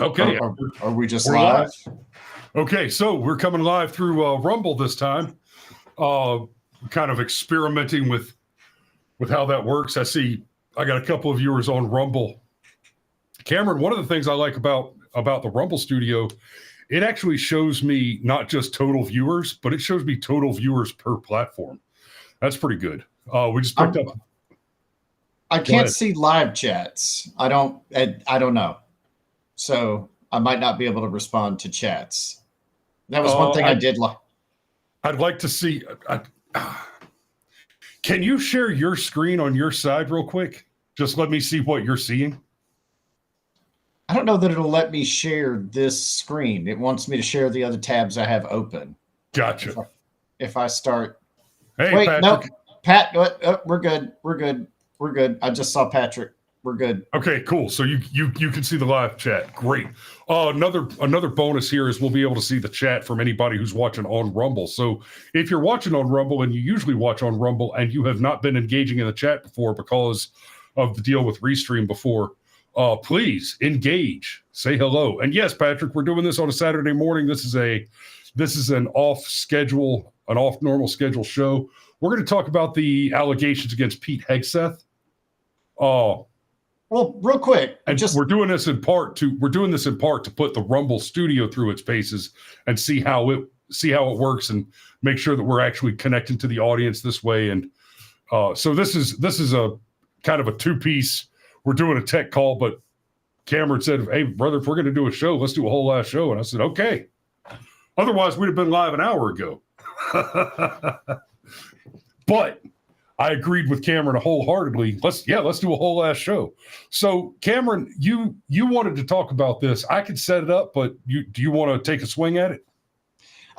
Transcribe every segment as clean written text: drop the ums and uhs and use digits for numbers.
Okay. Are we just We're live? Okay, so we're coming live through Rumble this time. Kind of experimenting with how that works. I see I got a couple of viewers on Rumble. Cameron, one of the things I like about the Rumble Studio, it actually shows me not just total viewers, but it shows me total viewers per platform. That's pretty good. We just picked up. I can't see live chats. I don't know. So I might not be able to respond to chats. That was one thing I did like. I'd like to see. Can you share your screen on your side real quick? Just let me see what you're seeing. I don't know that it'll let me share this screen. It wants me to share the other tabs I have open. Gotcha. If I start. Hey, wait, Patrick. no, Pat. We're good. I just saw Patrick. We're good. Okay, cool. So you can see the live chat. Great. Another bonus here is we'll be able to see the chat from anybody who's watching on Rumble. So if you're watching on Rumble, and you usually watch on Rumble, and you have not been engaging in the chat before because of the deal with Restream before, please engage, say hello. And yes, Patrick, we're doing this on a Saturday morning. This is an off normal schedule show. We're going to talk about the allegations against Pete Hegseth. Well, real quick, we're doing this in part to put the Rumble Studio through its paces and see how it works and make sure that we're actually connecting to the audience this way. And so this is a kind of a two-piece. We're doing a tech call, but Cameron said, "Hey, brother, if we're going to do a show, let's do a whole last show." And I said, "Okay." Otherwise, we'd have been live an hour ago. But I agreed with Cameron wholeheartedly. Let's do a whole last show. So, Cameron, you wanted to talk about this. I could set it up, but do you want to take a swing at it?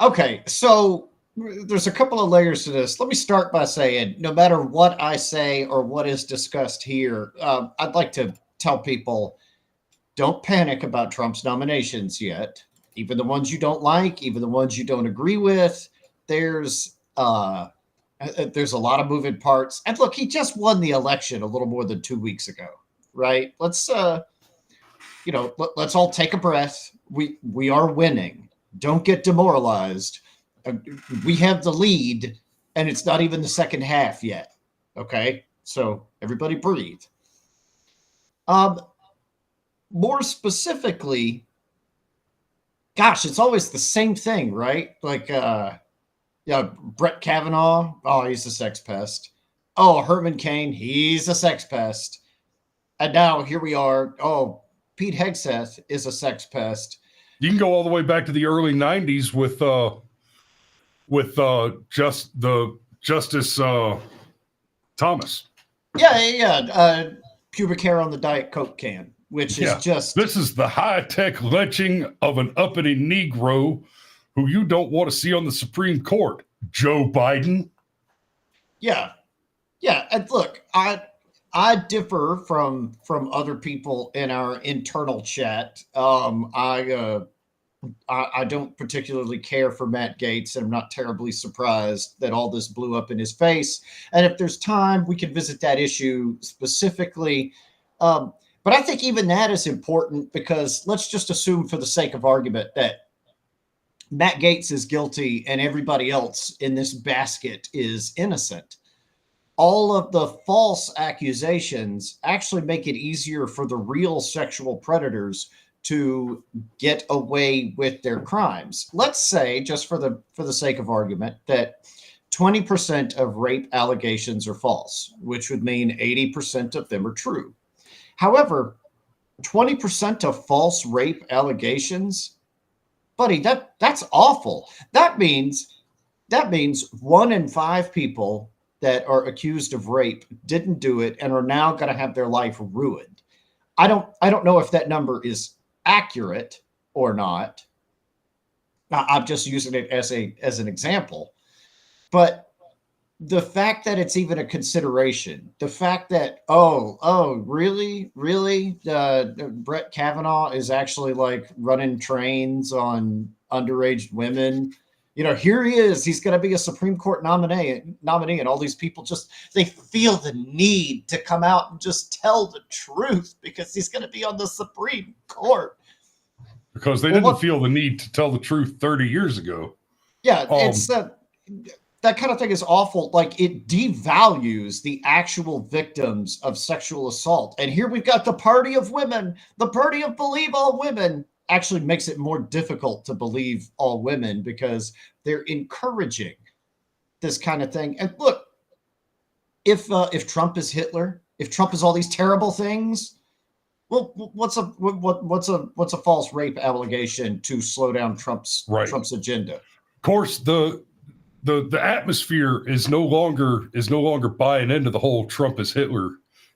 Okay, so there's a couple of layers to this. Let me start by saying, no matter what I say or what is discussed here, I'd like to tell people, don't panic about Trump's nominations yet. Even the ones you don't like, even the ones you don't agree with, there's a lot of moving parts. And look, he just won the election a little more than 2 weeks ago, right? Let's all take a breath. We are winning. Don't get demoralized. We have the lead, and it's not even the second half yet. Okay, so everybody breathe. More specifically, gosh, it's always the same thing, right? Like, Brett Kavanaugh, oh, he's a sex pest. Oh, Herman Cain, he's a sex pest. And now here we are. Oh, Pete Hegseth is a sex pest. You can go all the way back to the early 90s with Justice Thomas. Yeah. Pubic hair on the Diet Coke can, which is just... This is the high-tech lynching of an uppity Negro who you don't want to see on the Supreme Court, Joe Biden. Yeah. And look, I differ from other people in our internal chat. I don't particularly care for Matt Gaetz, and I'm not terribly surprised that all this blew up in his face. And if there's time, we can visit that issue specifically. But I think even that is important, because let's just assume, for the sake of argument, that Matt Gaetz is guilty and everybody else in this basket is innocent. All of the false accusations actually make it easier for the real sexual predators to get away with their crimes. Let's say, just for the sake of argument, that 20% of rape allegations are false, which would mean 80% of them are true. However, 20% of false rape allegations, buddy, that's awful. That means 1 in 5 people that are accused of rape didn't do it and are now going to have their life ruined. I don't know if that number is accurate or not. I'm just using it as an example. But the fact that it's even a consideration, the fact that, really, Brett Kavanaugh is actually like running trains on underage women. Here he is. He's going to be a Supreme Court nominee, and all these people they feel the need to come out and just tell the truth because he's going to be on the Supreme Court. because they Well, didn't feel the need to tell the truth 30 years ago. Yeah, it's that kind of thing is awful. Like, it devalues the actual victims of sexual assault. And here we've got the party of women, the party of believe all women, actually makes it more difficult to believe all women because they're encouraging this kind of thing. And look, if Trump is Hitler, if Trump is all these terrible things, well, what's a false rape allegation to slow down Trump's agenda? Of course, the atmosphere is no longer buying into the whole Trump is Hitler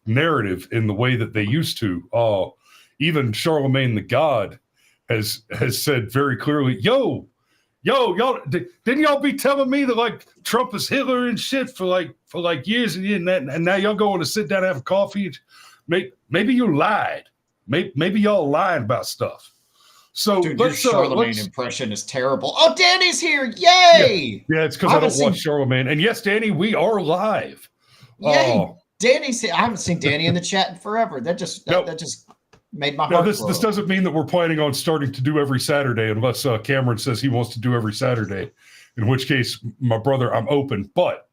narrative in the way that they used to. Even Charlemagne the God has said very clearly, yo, y'all didn't y'all be telling me that like Trump is Hitler and shit for like years and now y'all going to sit down and have a coffee? Maybe you lied. Maybe y'all lied about stuff. So dude, your Charlemagne impression is terrible. Oh, Danny's here! Yay! Yeah, it's because I don't watch Charlemagne. And yes, Danny, we are live. Yay! Danny's here. I haven't seen Danny in the chat in forever. That just made my heart. This doesn't mean that we're planning on starting to do every Saturday unless Cameron says he wants to do every Saturday. In which case, my brother, I'm open. But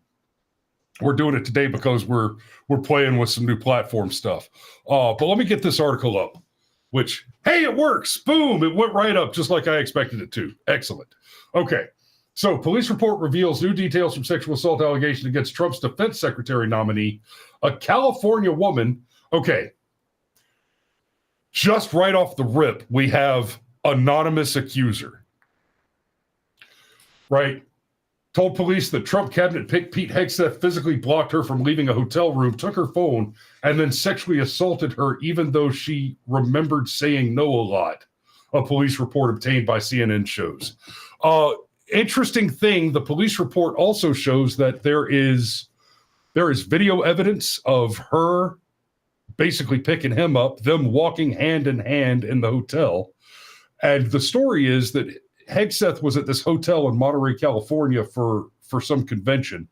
we're doing it today because we're playing with some new platform stuff. But let me get this article up. Which, hey, it works. Boom. It went right up just like I expected it to. Excellent. Okay. So police report reveals new details from sexual assault allegation against Trump's defense secretary nominee, a California woman. Okay. Just right off the rip, we have anonymous accuser. Right? Told police that Trump cabinet pick Pete Hegseth physically blocked her from leaving a hotel room, took her phone, and then sexually assaulted her, even though she remembered saying no a lot. A police report obtained by CNN shows. Interesting thing, the police report also shows that there is video evidence of her basically picking him up, them walking hand in hand in the hotel. And the story is that Hegseth was at this hotel in Monterey, California for some convention.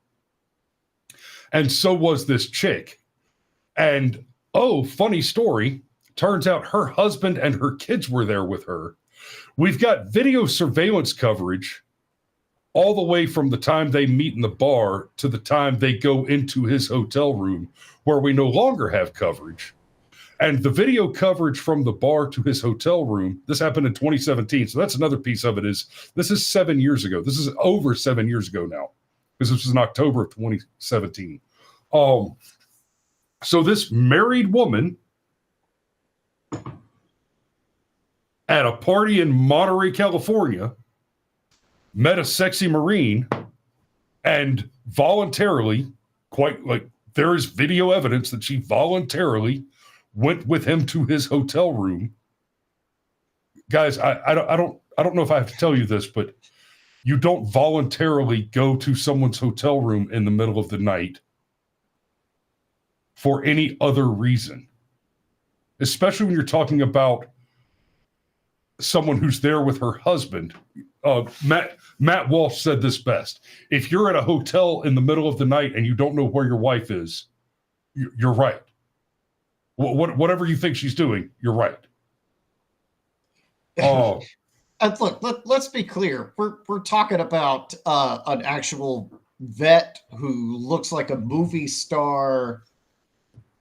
And so was this chick. And, funny story, turns out her husband and her kids were there with her. We've got video surveillance coverage all the way from the time they meet in the bar to the time they go into his hotel room, where we no longer have coverage. And the video coverage from the bar to his hotel room, this happened in 2017. So that's another piece of it is this is 7 years ago. This is over 7 years ago now, because this was in October of 2017. So this married woman at a party in Monterey, California, met a sexy Marine and voluntarily, there is video evidence that she voluntarily went with him to his hotel room. Guys, I don't know if I have to tell you this, but you don't voluntarily go to someone's hotel room in the middle of the night for any other reason, especially when you're talking about someone who's there with her husband. Matt Walsh said this best. If you're at a hotel in the middle of the night and you don't know where your wife is, you're right. Whatever you think she's doing, you're right. And look, let's be clear. We're talking about an actual vet who looks like a movie star,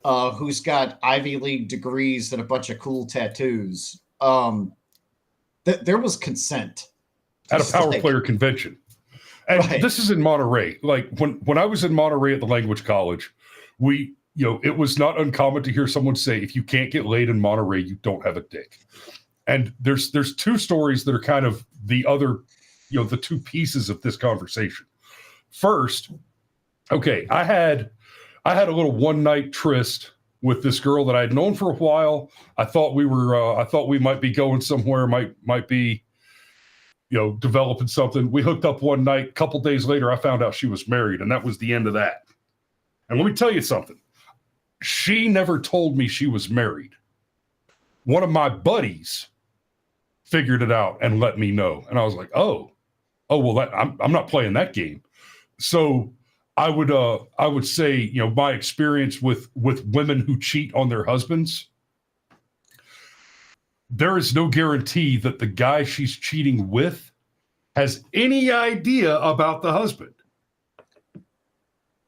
who's got Ivy League degrees and a bunch of cool tattoos. There was consent at a power player convention. And this is in Monterey. Like when I was in Monterey at the language college, it was not uncommon to hear someone say, if you can't get laid in Monterey, you don't have a dick. And there's two stories that are kind of the other, the two pieces of this conversation. First, okay, I had a little one night tryst with this girl that I had known for a while. I thought we might be going somewhere, might be, developing something. We hooked up one night. A couple days later, I found out she was married, and that was the end of that. And let me tell you something. She never told me she was married. One of my buddies figured it out and let me know. And I was like, oh, well, I'm not playing that game. So I would say, my experience with women who cheat on their husbands, there is no guarantee that the guy she's cheating with has any idea about the husband,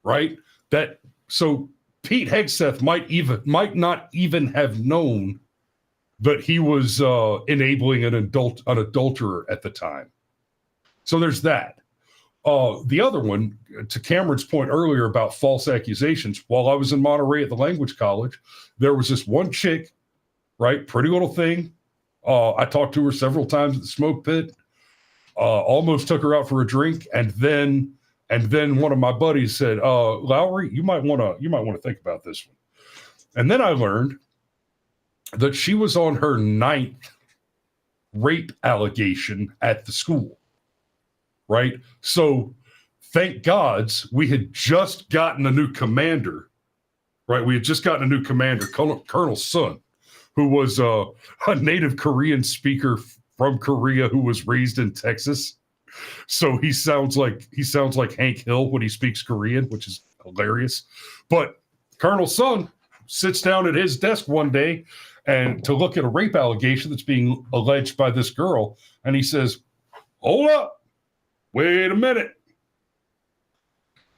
right? So Pete Hegseth might not even have known that he was enabling an adulterer at the time. So there's that. The other one, to Cameron's point earlier about false accusations, while I was in Monterey at the language college, there was this one chick, right? Pretty little thing. I talked to her several times at the smoke pit. Almost took her out for a drink, and then one of my buddies said, "Lowry, you might want to think about this one." And then I learned that she was on her 9th rape allegation at the school, right? So thank gods we had just gotten a new commander, right? We had just gotten a new commander, Colonel Sun, who was a native Korean speaker from Korea who was raised in Texas. So he sounds like Hank Hill when he speaks Korean, which is hilarious. But Colonel Sun sits down at his desk one day and to look at a rape allegation that's being alleged by this girl, and he says, "Hold up, wait a minute.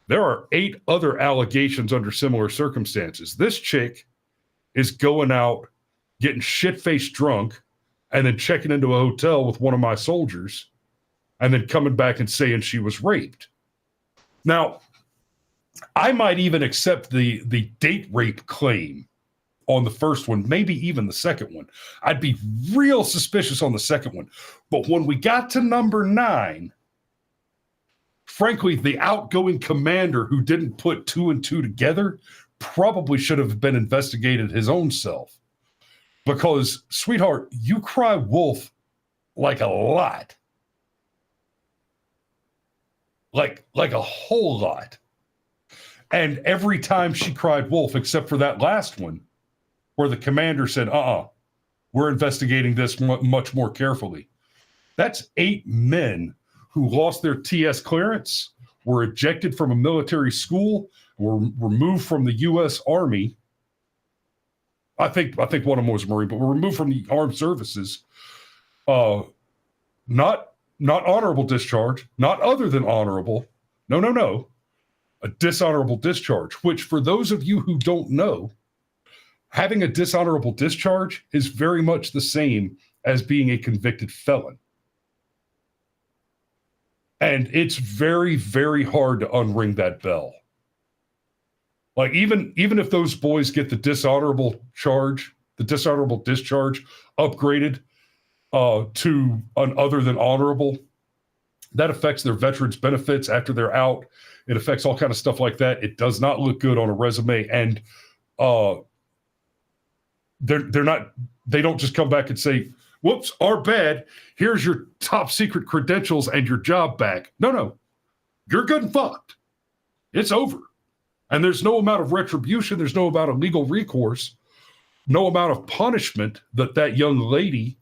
There are 8 other allegations under similar circumstances. This chick is going out, getting shit-faced drunk, and then checking into a hotel with one of my soldiers, and then coming back and saying she was raped." Now, I might even accept the date rape claim on the first one, maybe even the second one. I'd be real suspicious on the second one. But when we got to number 9, frankly, the outgoing commander who didn't put 2 and 2 together probably should have been investigated his own self. Because, sweetheart, you cry wolf like a lot. Like a whole lot. And every time she cried wolf, except for that last one, where the commander said, we're investigating this much more carefully. That's 8 men who lost their TS clearance, were ejected from a military school, were removed from the U.S. Army. I think one of them was a Marine, but were removed from the armed services. Not honorable discharge, not other than honorable. No. A dishonorable discharge, which for those of you who don't know, having a dishonorable discharge is very much the same as being a convicted felon. And it's very, very hard to unring that bell. Like even if those boys get the dishonorable discharge upgraded to an other than honorable, that affects their veterans benefits after they're out. It affects all kind of stuff like that. It does not look good on a resume. And they don't just come back and say, "Whoops, our bad. Here's your top secret credentials and your job back." No. You're good and fucked. It's over. And there's no amount of retribution. There's no amount of legal recourse, no amount of punishment that young lady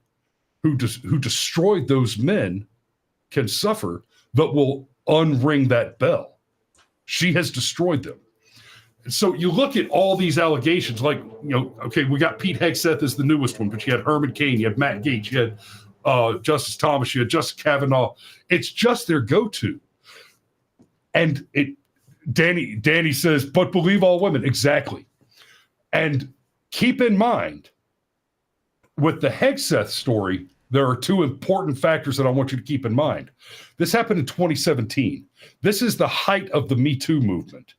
who destroyed those men can suffer that will unring that bell. She has destroyed them. So you look at all these allegations, like, okay, we got Pete Hegseth as the newest one, but you had Herman Cain, you had Matt Gaetz, you had Justice Thomas, you had Justice Kavanaugh. It's just their go-to. And Danny says, "But believe all women." Exactly. And keep in mind, with the Hegseth story, there are 2 important factors that I want you to keep in mind. This happened in 2017. This is the height of the Me Too movement.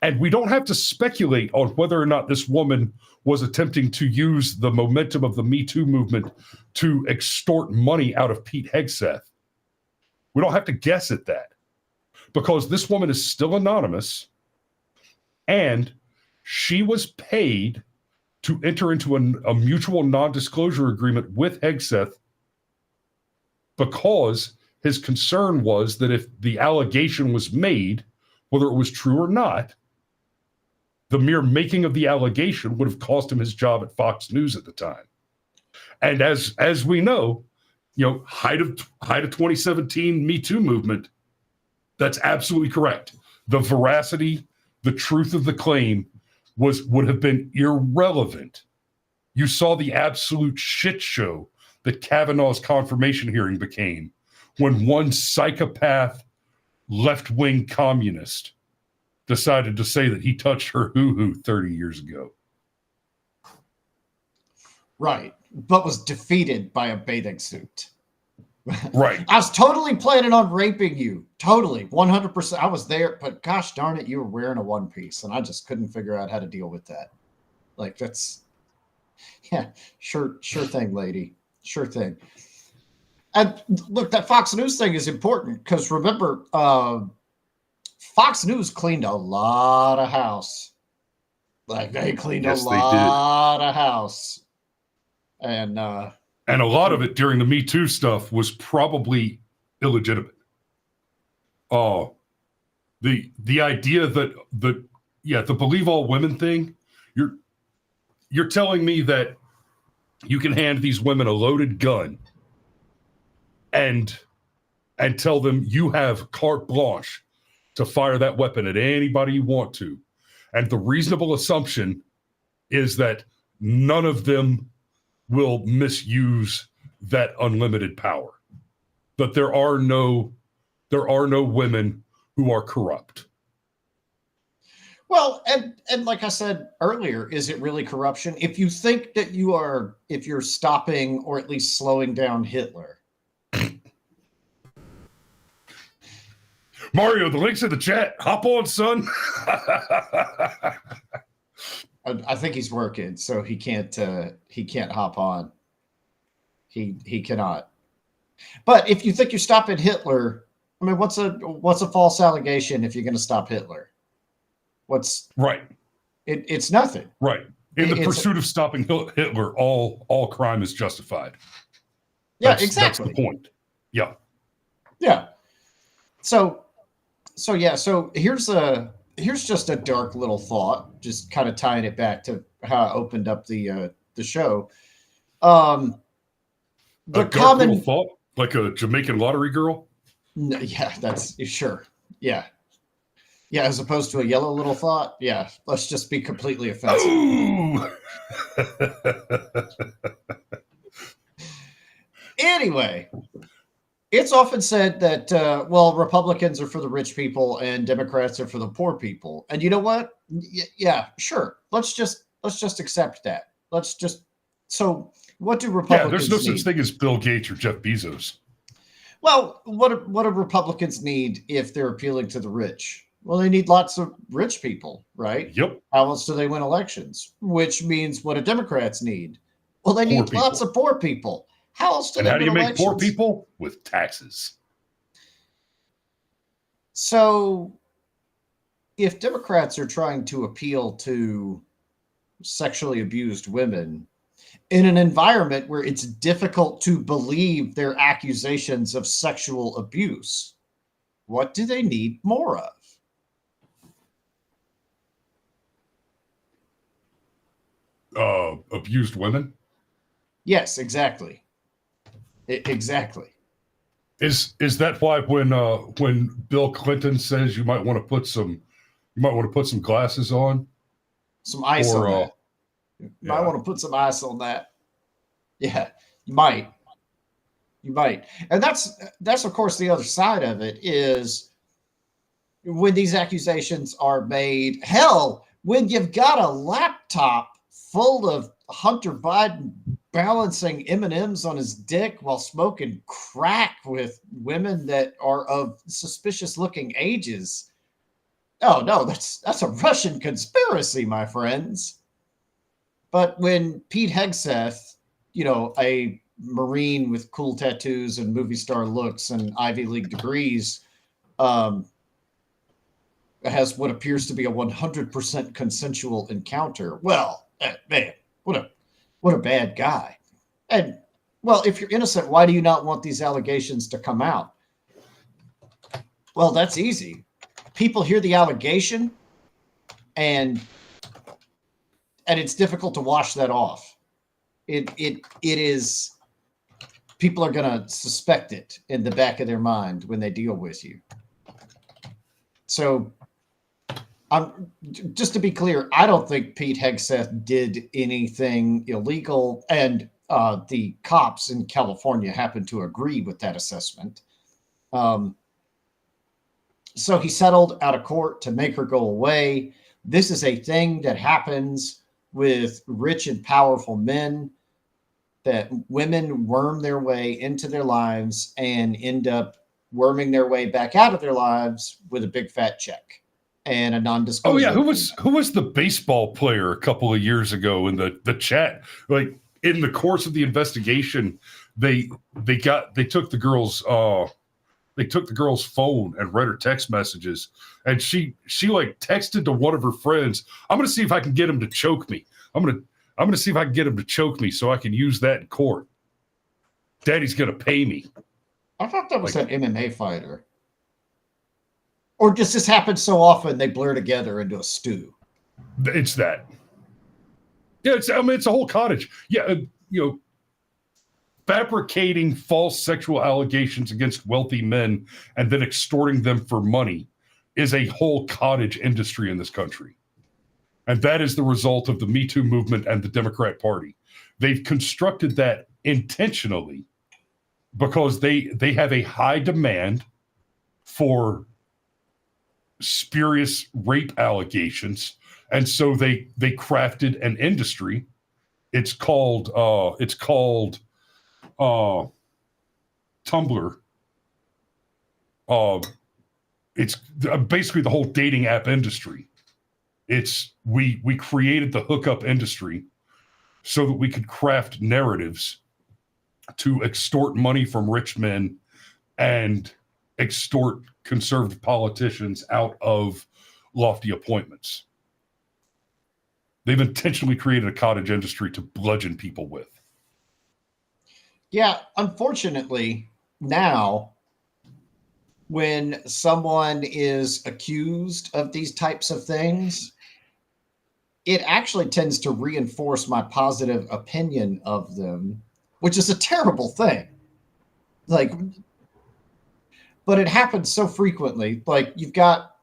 And we don't have to speculate on whether or not this woman was attempting to use the momentum of the Me Too movement to extort money out of Pete Hegseth. We don't have to guess at that, because this woman is still anonymous, and she was paid to enter into a mutual non-disclosure agreement with Hegseth because his concern was that if the allegation was made, whether it was true or not, the mere making of the allegation would have cost him his job at Fox News at the time. And as we know, height of 2017 Me Too movement, that's absolutely correct. The veracity, the truth of the claim would have been irrelevant You saw the absolute shit show that Kavanaugh's confirmation hearing became when one psychopath left-wing communist decided to say that he touched her hoo-hoo 30 years ago. Right. But was defeated by a bathing suit. Right. I was totally planning on raping you. Totally. 100%. I was there, but gosh darn it, you were wearing a one piece and I just couldn't figure out how to deal with that. Like that's, yeah, sure thing, lady. Sure thing. And look, that Fox News thing is important because remember, Fox News cleaned a lot of house. Like they cleaned a lot of house. And a lot of it during the Me Too stuff was probably illegitimate. The idea that the believe all women thing, you're telling me that you can hand these women a loaded gun and tell them you have carte blanche to fire that weapon at anybody you want to. And the reasonable assumption is that none of them will misuse that unlimited power. That there are no women who are corrupt. Well, and like I said earlier, is it really corruption? If you think that if you're stopping or at least slowing down Hitler. Mario, the link's in the chat. Hop on, son. I think he's working, so he can't hop on. He cannot. But if you think you're stopping Hitler, I mean, what's a false allegation if you're going to stop Hitler? What's right? It's nothing. Right. In the pursuit of stopping Hitler, all crime is justified. Yeah, exactly. That's the point. Yeah. Yeah. So here's just a dark little thought, just kind of tying it back to how I opened up the show. The dark little thought, like a Jamaican lottery girl. No, yeah, that's sure. Yeah. Yeah, as opposed to a yellow little thought. Yeah, let's just be completely offensive. Anyway, it's often said that, Republicans are for the rich people and Democrats are for the poor people. And you know what? Yeah, sure. Let's just accept that. So what do Republicans need? Yeah, there's no such thing as Bill Gates or Jeff Bezos. Well, what do Republicans need if they're appealing to the rich? Well, they need lots of rich people, right? Yep. How else do they win elections? Which means what do Democrats need? Well, they need lots of poor people. How else do they win elections? And how do you make poor people? With taxes. So if Democrats are trying to appeal to sexually abused women in an environment where it's difficult to believe their accusations of sexual abuse, what do they need more of? Abused women? Yes, exactly. Exactly. Is that why when Bill Clinton says you might want to put some glasses on, some ice on that? You might want to put some ice on that. Yeah, you might. And that's of course the other side of it is when these accusations are made. Hell, when you've got a laptop full of Hunter Biden balancing M&Ms on his dick while smoking crack with women that are of suspicious looking ages. Oh no, that's a Russian conspiracy, my friends. But when Pete Hegseth, a Marine with cool tattoos and movie star looks and Ivy League degrees, has what appears to be a 100% consensual encounter. Well, man, what a bad guy. And well, if you're innocent, why do you not want these allegations to come out? Well, that's easy. People hear the allegation and it's difficult to wash that off. It is, people are going to suspect it in the back of their mind when they deal with you. So Just to be clear, I don't think Pete Hegseth did anything illegal, and the cops in California happen to agree with that assessment. So he settled out of court to make her go away. This is a thing that happens with rich and powerful men, that women worm their way into their lives and end up worming their way back out of their lives with a big fat check and a non-disclosure. Oh yeah, who was the baseball player a couple of years ago in the chat? Like in the course of the investigation, they took the girl's phone and read her text messages, and she like texted to one of her friends, "I'm going to see if I can get him to choke me. I'm going to see if I can get him to choke me so I can use that in court. Daddy's going to pay me." I thought that was like, an MMA fighter. Or does this happen so often they blur together into a stew? It's that. Yeah, it's a whole cottage. Yeah, fabricating false sexual allegations against wealthy men and then extorting them for money is a whole cottage industry in this country. And that is the result of the Me Too movement and the Democrat Party. They've constructed that intentionally because they have a high demand for spurious rape allegations, and so they crafted an industry. It's called Tumblr. It's basically the whole dating app industry. We created the hookup industry so that we could craft narratives to extort money from rich men and extort conservative politicians out of lofty appointments. They've intentionally created a cottage industry to bludgeon people with. Yeah, unfortunately, now when someone is accused of these types of things, it actually tends to reinforce my positive opinion of them, which is a terrible thing. Like, but it happens so frequently. Like, you've got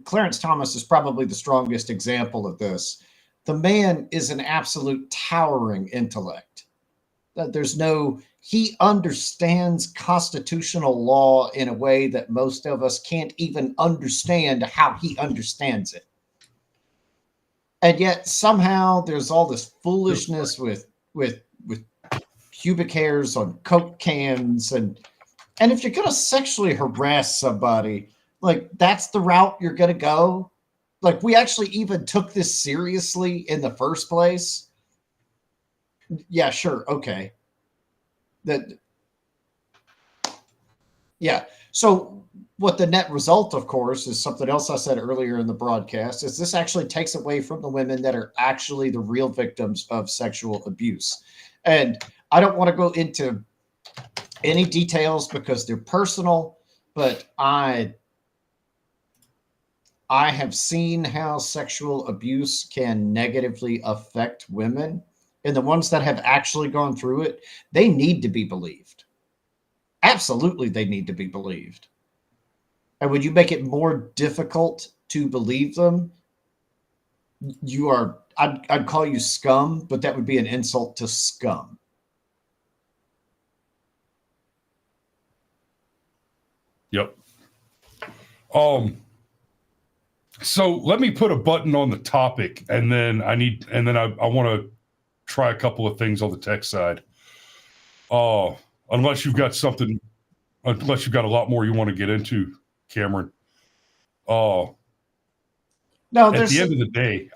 Clarence Thomas is probably the strongest example of this. The man is an absolute towering intellect. He understands constitutional law in a way that most of us can't even understand how he understands it. And yet somehow there's all this foolishness with pubic hairs on Coke cans. And if you're going to sexually harass somebody, like, that's the route you're going to go. Like, we actually even took this seriously in the first place. Yeah, sure. Okay. Yeah. So what the net result, of course, is something else I said earlier in the broadcast, is this actually takes away from the women that are actually the real victims of sexual abuse. And I don't want to go into any details because they're personal, but I have seen how sexual abuse can negatively affect women. And the ones that have actually gone through it, they need to be believed. Absolutely, they need to be believed. And when you make it more difficult to believe them, I'd call you scum, but that would be an insult to scum. Yep. So let me put a button on the topic, and then I want to try a couple of things on the tech side. Unless you've got a lot more you want to get into, Cameron. No, at the end of the day,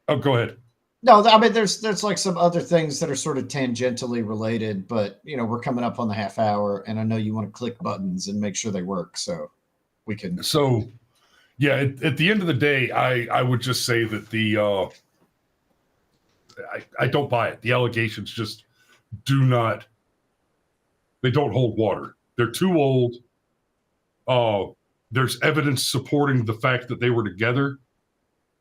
go ahead. No, I mean, there's like some other things that are sort of tangentially related, but we're coming up on the half hour, and I know you want to click buttons and make sure they work, so we can. So, yeah, at the end of the day, I would just say that I don't buy it. The allegations just they don't hold water. They're too old. There's evidence supporting the fact that they were together,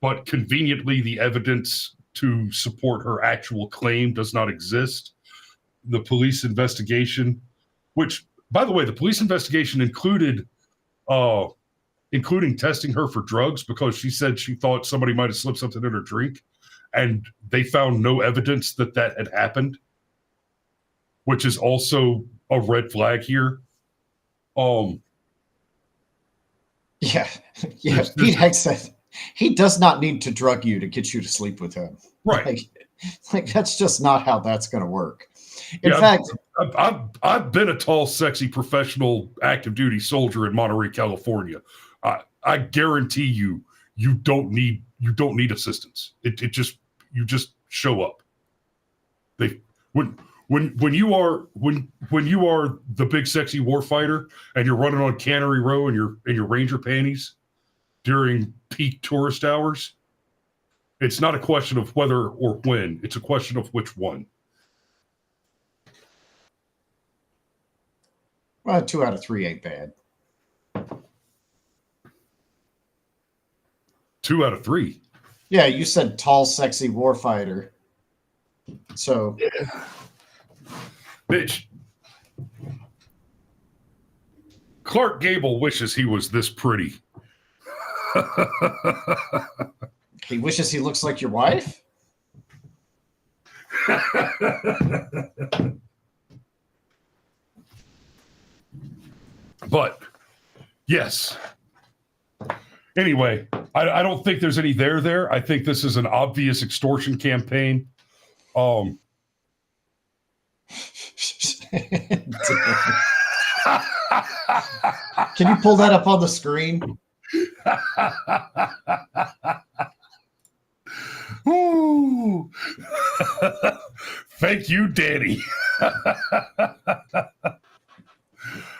but conveniently the evidence to support her actual claim does not exist. The police investigation, which, by the way, the police investigation included including testing her for drugs because she said she thought somebody might have slipped something in her drink, and they found no evidence that had happened, which is also a red flag here. Yeah. Pete Hegseth, he does not need to drug you to get you to sleep with him. Right. Like that's just not how that's going to work. In fact, I've been a tall, sexy, professional active duty soldier in Monterey, California. I guarantee you don't need assistance. You just show up. When you are the big sexy warfighter and you're running on Cannery Row in your Ranger panties during peak tourist hours, it's not a question of whether or when, it's a question of which one. Well, 2 out of 3 ain't bad. 2 out of 3. Yeah, you said tall, sexy warfighter. So, yeah. Bitch. Clark Gable wishes he was this pretty. He wishes he looks like your wife? But, yes. Anyway, I don't think there's any there. I think this is an obvious extortion campaign. Can you pull that up on the screen? Ooh. Thank you, Danny.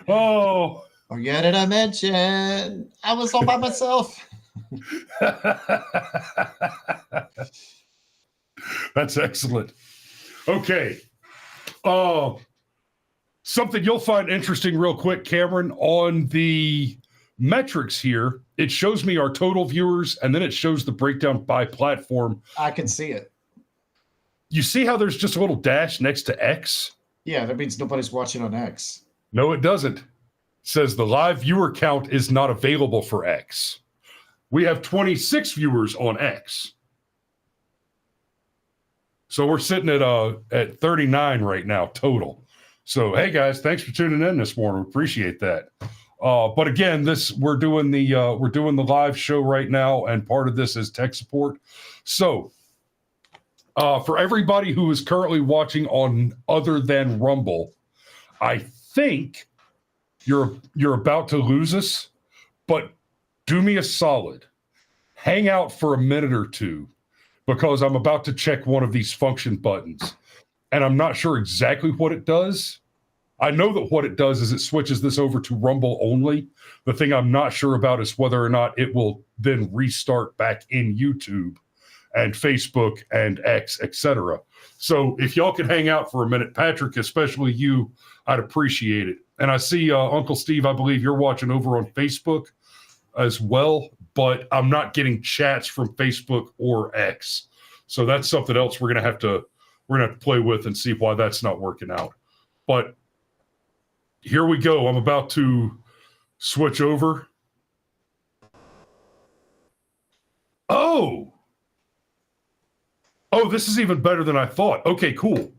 Oh. Forget it, I mentioned. I was all by myself. That's excellent. Okay. Something you'll find interesting real quick, Cameron, on the metrics here, it shows me our total viewers, and then it shows the breakdown by platform. I can see it. You see how there's just a little dash next to X? Yeah, that means nobody's watching on X. No, it doesn't. It says the live viewer count is not available for X. We have 26 viewers on X. So we're sitting at 39 right now total. So hey guys, thanks for tuning in this morning. We appreciate that. But again, we're doing the live show right now, and part of this is tech support. So for everybody who is currently watching on other than Rumble, I think you're about to lose us, but do me a solid. Hang out for a minute or two, because I'm about to check one of these function buttons, and I'm not sure exactly what it does. I know that what it does is it switches this over to Rumble only. The thing I'm not sure about is whether or not it will then restart back in YouTube and Facebook and X, etc. So if y'all could hang out for a minute, Patrick, especially you, I'd appreciate it. And I see Uncle Steve, I believe you're watching over on Facebook as well, but I'm not getting chats from Facebook or X. So that's something else we're gonna have to play with and see why that's not working out. But here we go. I'm about to switch over. Oh, this is even better than I thought. Okay, cool.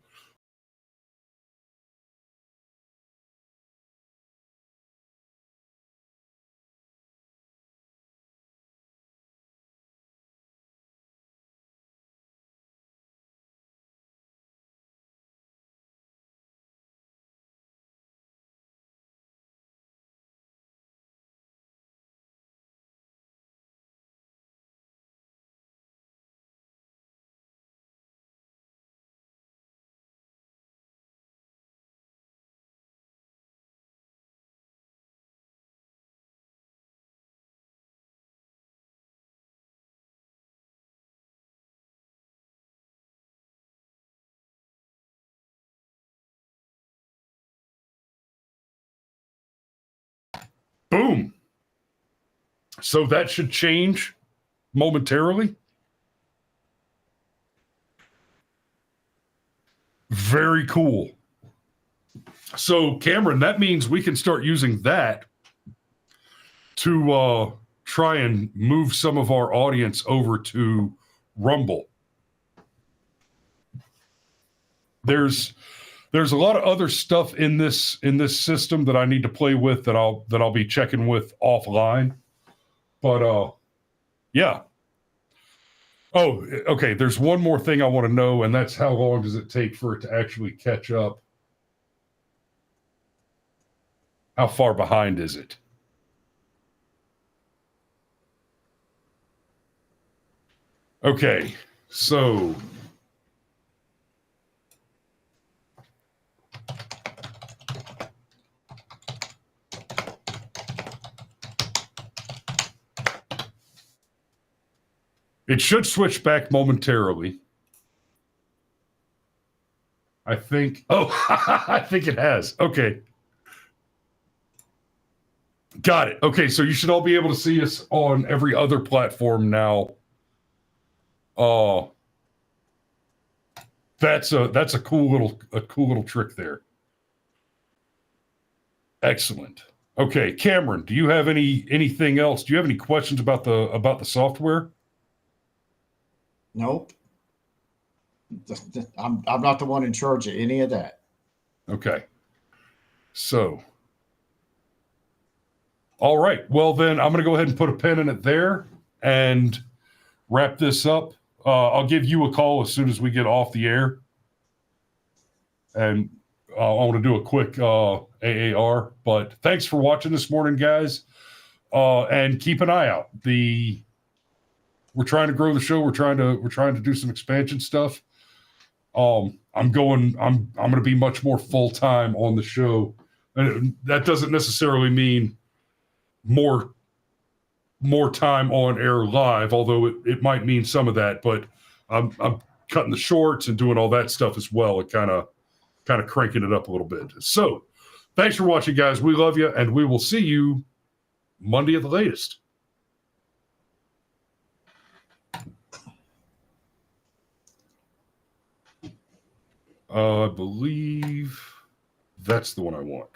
Boom. So that should change momentarily. Very cool. So Cameron, that means we can start using that to try and move some of our audience over to Rumble. There's a lot of other stuff in this system that I need to play with that I'll be checking with offline. But yeah. Oh, okay. There's one more thing I want to know, and that's how long does it take for it to actually catch up? How far behind is it? Okay, so it should switch back momentarily. I think. Oh, I think it has. Okay. Got it. Okay, so you should all be able to see us on every other platform now. Oh, that's a cool little trick there. Excellent. Okay, Cameron, do you have anything else? Do you have any questions about the software? Nope. I'm not the one in charge of any of that. Okay. So, all right. Well, then I'm going to go ahead and put a pin in it there and wrap this up. I'll give you a call as soon as we get off the air. And I want to do a quick AAR. But thanks for watching this morning, guys. And keep an eye out. We're trying to grow the show. We're trying to do some expansion stuff. I'm going to be much more full time on the show, and that doesn't necessarily mean more time on air live, although it might mean some of that. But I'm cutting the shorts and doing all that stuff as well, and kind of cranking it up a little bit. So, thanks for watching, guys. We love you, and we will see you Monday at the latest. I believe that's the one I want.